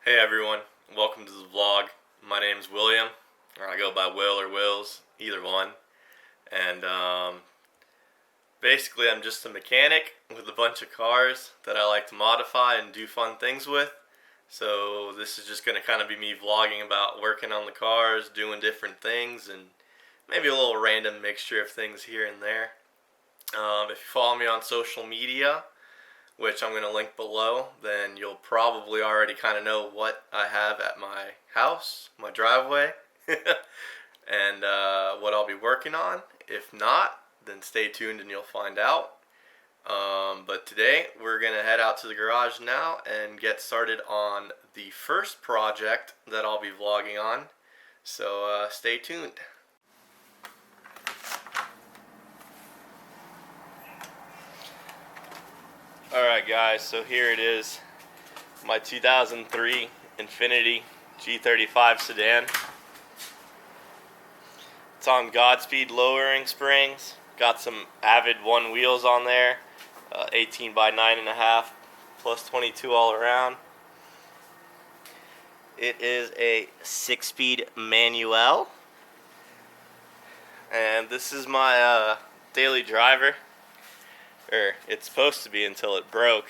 Hey everyone, welcome to the vlog. My name's William, or I go by Will or Wills, either one. And basically I'm just a mechanic with a bunch of cars that I like to modify and do fun things with. So this is just going to kind of be me vlogging about working on the cars, doing different things, and maybe a little random mixture of things here and there. If you follow me on social media, which I'm going to link below, then you'll probably already kind of know what I have at my house, my driveway, and what I'll be working on. If not, then stay tuned and you'll find out. But today we're going to head out to the garage now and get started on the first project that I'll be vlogging on. So stay tuned. Alright guys, so here it is, my 2003 Infiniti G35 sedan. It's on Godspeed lowering springs, got some Avid 1 wheels on there, 18 by 9.5 plus 22 all around. It is a 6-speed manual, and this is my daily driver. It's supposed to be until it broke.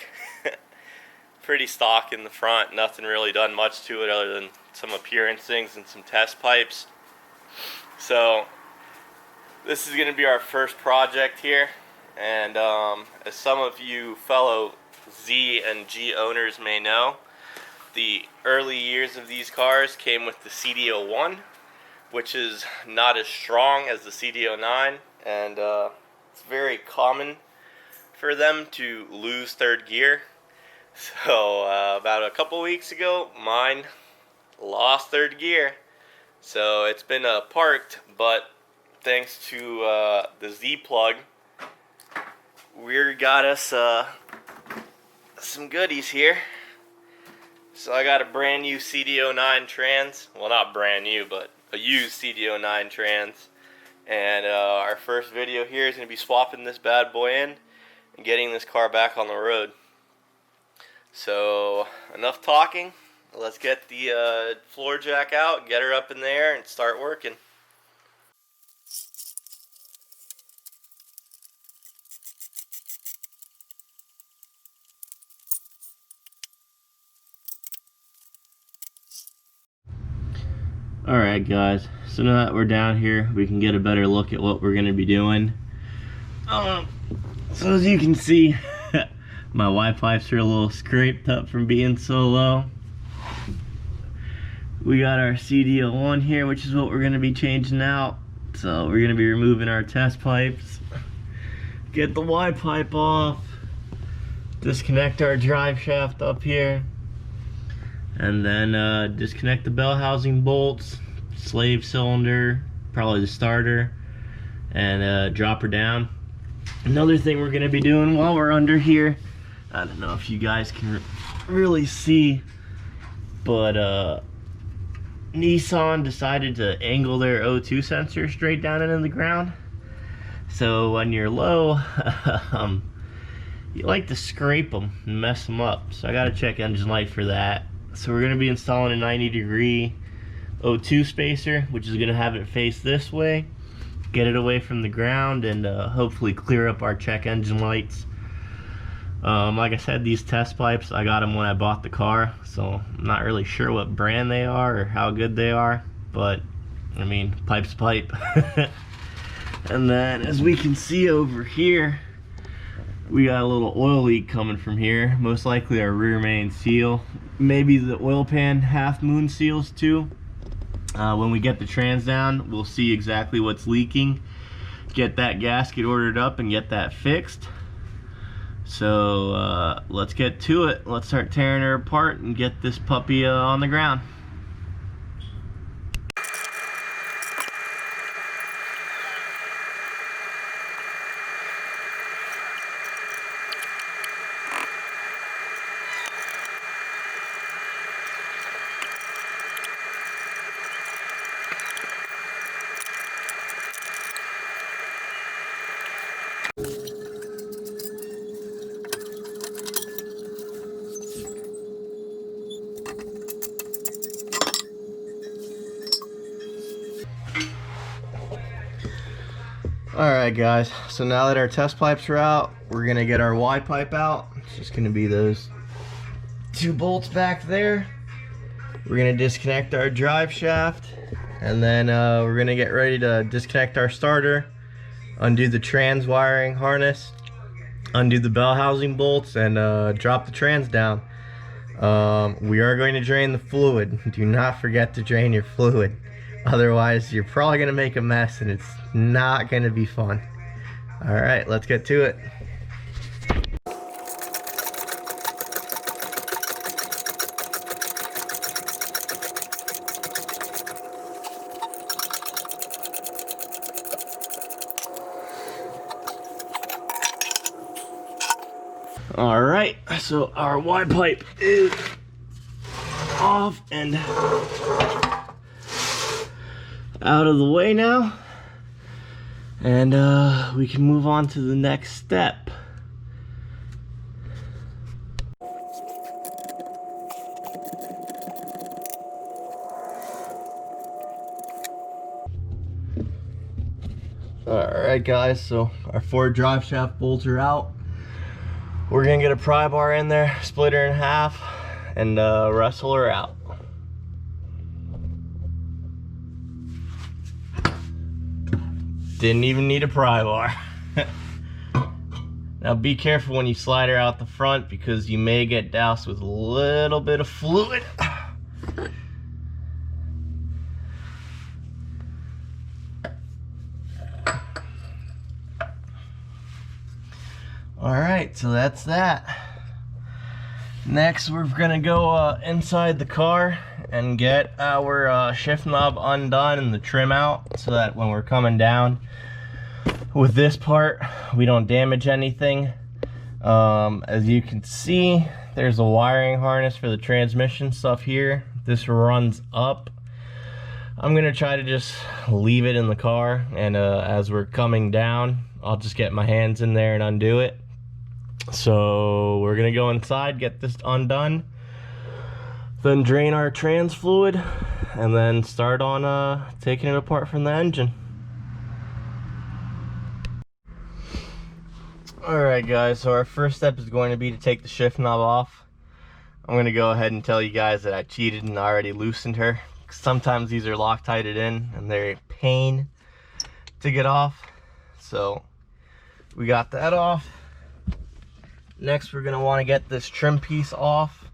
Pretty stock in the front, nothing really done much to it other than some appearance things and some test pipes. So this is going to be our first project here, and as some of you fellow Z and G owners may know, the early years of these cars came with the CD001, which is not as strong as the CD009, and it's very common for them to lose third gear. So about a couple weeks ago, mine lost third gear. So it's been parked, but thanks to the Z plug, we got us some goodies here. So I got a brand new CD009 trans. Well, not brand new, but a used CD009 trans. And our first video here is going to be swapping this bad boy in and getting this car back on the road. So enough talking, let's get the floor jack out, get her up in there, and start working. Alright guys, so now that we're down here, we can get a better look at what we're going to be doing. So as you can see, my Y-pipes are a little scraped up from being so low. We got our CD001 here, which is what we're going to be changing out. So we're going to be removing our test pipes, get the Y-pipe off, disconnect our drive shaft up here, and then disconnect the bell housing bolts, slave cylinder, probably the starter, and drop her down. Another thing we're going to be doing while we're under here, I don't know if you guys can really see, but Nissan decided to angle their O2 sensor straight down into the ground. So when you're low, you like to scrape them and mess them up. So I got to check engine light for that. So we're going to be installing a 90-degree O2 spacer, which is going to have it face this way, get it away from the ground, and hopefully clear up our check engine lights. Like I said, these test pipes, I got them when I bought the car, so I'm not really sure what brand they are or how good they are, but I mean, pipe's a pipe. And then as we can see over here, we got a little oil leak coming from here, most likely our rear main seal, maybe the oil pan half moon seals too. When we get the trans down, we'll see exactly what's leaking, get that gasket ordered up and get that fixed. So let's get to it. Let's start tearing her apart and get this puppy on the ground. Alright guys, so now that our test pipes are out, we're going to get our Y pipe out. It's just going to be those 2 bolts back there. We're going to disconnect our drive shaft, and then we're going to get ready to disconnect our starter, undo the trans wiring harness, undo the bell housing bolts, and drop the trans down. We are going to drain the fluid. Do not forget to drain your fluid. Otherwise, you're probably going to make a mess and it's not going to be fun. Alright, let's get to it. Alright, so our Y pipe is off and out of the way now, and we can move on to the next step. Alright guys, so our 4 drive shaft bolts are out. We're gonna get a pry bar in there, split her in half, and wrestle her out. Didn't even need a pry bar. Now be careful when you slide her out the front, because you may get doused with a little bit of fluid. Alright, so that's that. Next, we're gonna go inside the car and get our shift knob undone and the trim out, so that when we're coming down with this part, we don't damage anything. As you can see, there's a wiring harness for the transmission stuff here. This runs up. I'm gonna try to just leave it in the car, and as we're coming down, I'll just get my hands in there and undo it. So we're gonna go inside, get this undone, then drain our trans fluid, and then start on taking it apart from the engine. Alright guys, so our first step is going to be to take the shift knob off. I'm going to go ahead and tell you guys that I cheated and already loosened her. Sometimes these are Loctited in and they're a pain to get off. So we got that off. Next, we're going to want to get this trim piece off.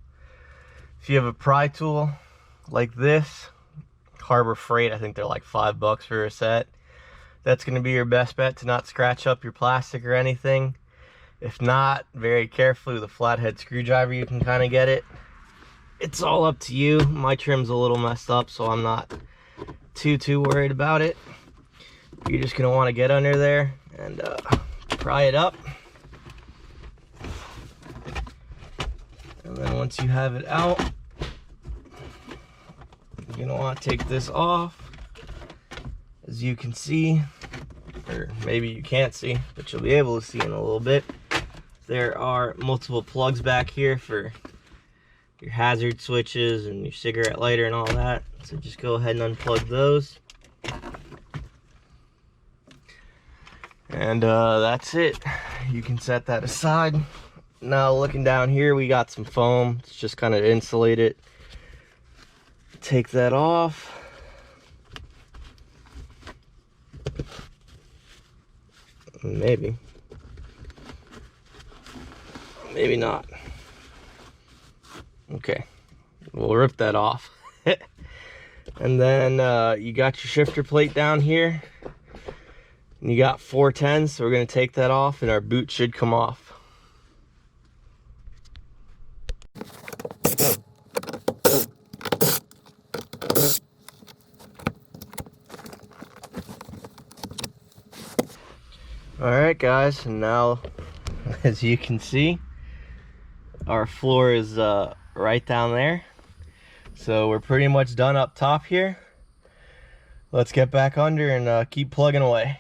If you have a pry tool like this, Harbor Freight, I think they're like $5 for a set. That's going to be your best bet to not scratch up your plastic or anything. If not, very carefully with a flathead screwdriver you can kind of get it. It's all up to you. My trim's a little messed up, so I'm not too worried about it. You're just going to want to get under there and pry it up. And then once you have it out, you're going to want to take this off. As you can see, or maybe you can't see, but you'll be able to see in a little bit, there are multiple plugs back here for your hazard switches and your cigarette lighter and all that. So just go ahead and unplug those. And that's it. You can set that aside. Now looking down here, we got some foam. It's just kind of insulate it. Take that off. Maybe not. Okay, we'll rip that off. And then you got your shifter plate down here, and you got 410s, so we're going to take that off and our boot should come off. Alright guys, and now as you can see, our floor is right down there. So we're pretty much done up top here. Let's get back under and keep plugging away.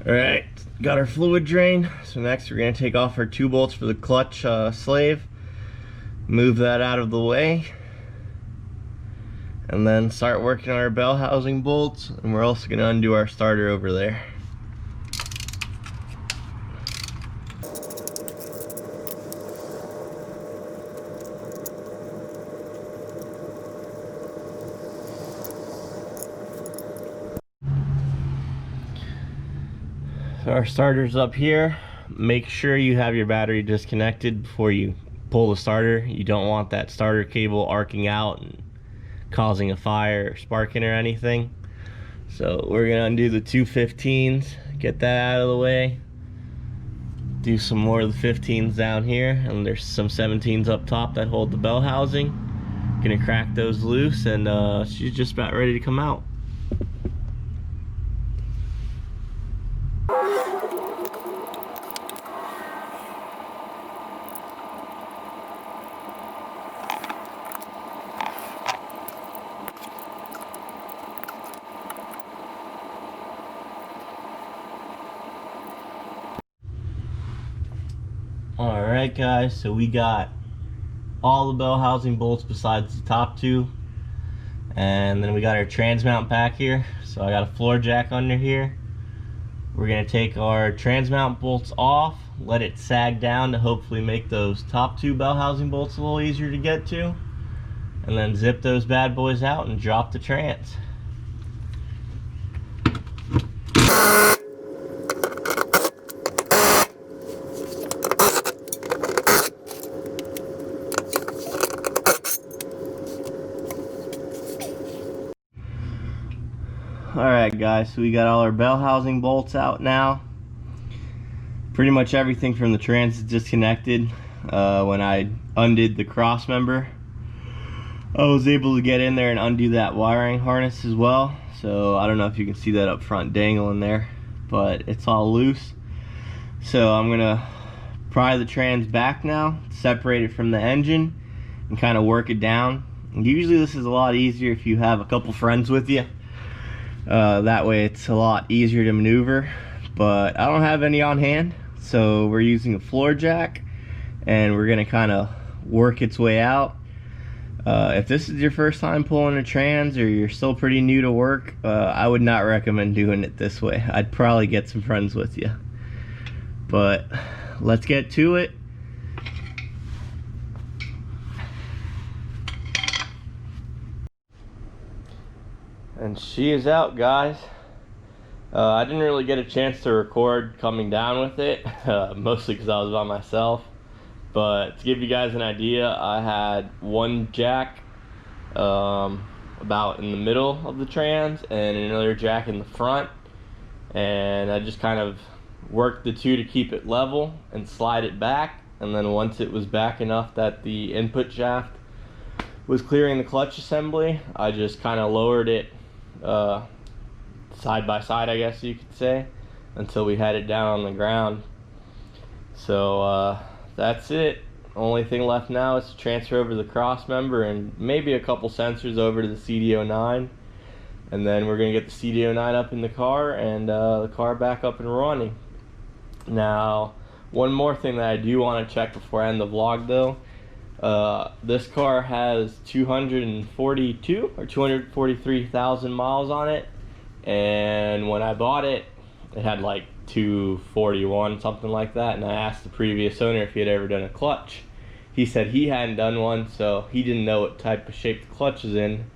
Alright, got our fluid drain. So next we're going to take off our 2 bolts for the clutch slave. Move that out of the way. And then start working on our bell housing bolts. And we're also going to undo our starter over there. So our starter's up here. Make sure you have your battery disconnected before you pull the starter. You don't want that starter cable arcing out and causing a fire or sparking or anything. So we're gonna undo the 2 15s, get that out of the way. Do some more of the 15s down here, and there's some 17s up top that hold the bell housing. Gonna crack those loose, and she's just about ready to come out. Alright guys, so we got all the bell housing bolts besides the top 2, and then we got our trans mount back here. So I got a floor jack under here. We're going to take our trans mount bolts off, let it sag down to hopefully make those top 2 bell housing bolts a little easier to get to, and then zip those bad boys out and drop the trans. Alright guys, so we got all our bell housing bolts out now. Pretty much everything from the trans is disconnected. When I undid the cross member, I was able to get in there and undo that wiring harness as well. So I don't know if you can see that up front dangling there, but it's all loose. So I'm gonna pry the trans back now, separate it from the engine, and kind of work it down. And usually this is a lot easier if you have a couple friends with you. That way it's a lot easier to maneuver, but I don't have any on hand, so we're using a floor jack, and we're gonna kind of work its way out. If this is your first time pulling a trans, or you're still pretty new to work, I would not recommend doing it this way. I'd probably get some friends with you, but let's get to it. And she is out, guys. I didn't really get a chance to record coming down with it, mostly because I was by myself. But to give you guys an idea, I had one jack about in the middle of the trans and another jack in the front. And I just kind of worked the 2 to keep it level and slide it back. And then once it was back enough that the input shaft was clearing the clutch assembly, I just kind of lowered it side by side, I guess you could say, until we had it down on the ground. So that's it. Only thing left now is to transfer over the cross member and maybe a couple sensors over to the CD009, and then we're gonna get the CD009 up in the car and the car back up and running. Now, one more thing that I do want to check before I end the vlog though. This car has 242 or 243,000 miles on it, and when I bought it, it had like 241, something like that. And I asked the previous owner if he had ever done a clutch. He said he hadn't done one, so he didn't know what type of shape the clutch is in.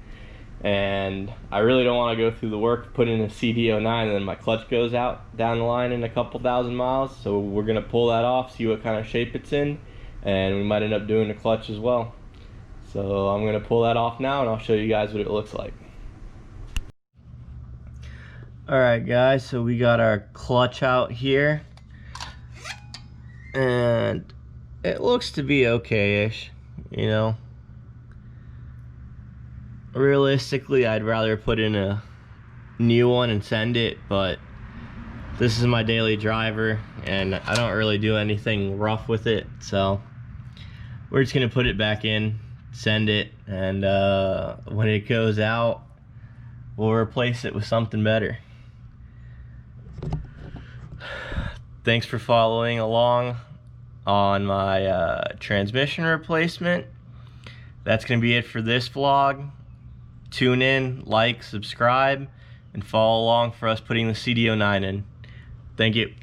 And I really don't want to go through the work of putting in a CD009 and then my clutch goes out down the line in a couple thousand miles. So we're gonna pull that off, see what kind of shape it's in, and we might end up doing the clutch as well. So I'm gonna pull that off now and I'll show you guys what it looks like. Alright guys, so we got our clutch out here, and it looks to be okay-ish, you know. Realistically, I'd rather put in a new one and send it, but this is my daily driver and I don't really do anything rough with it, so we're just gonna put it back in, send it, and when it goes out, we'll replace it with something better. Thanks for following along on my transmission replacement. That's going to be it for this vlog. Tune in, like, subscribe, and follow along for us putting the CD009 in. Thank you.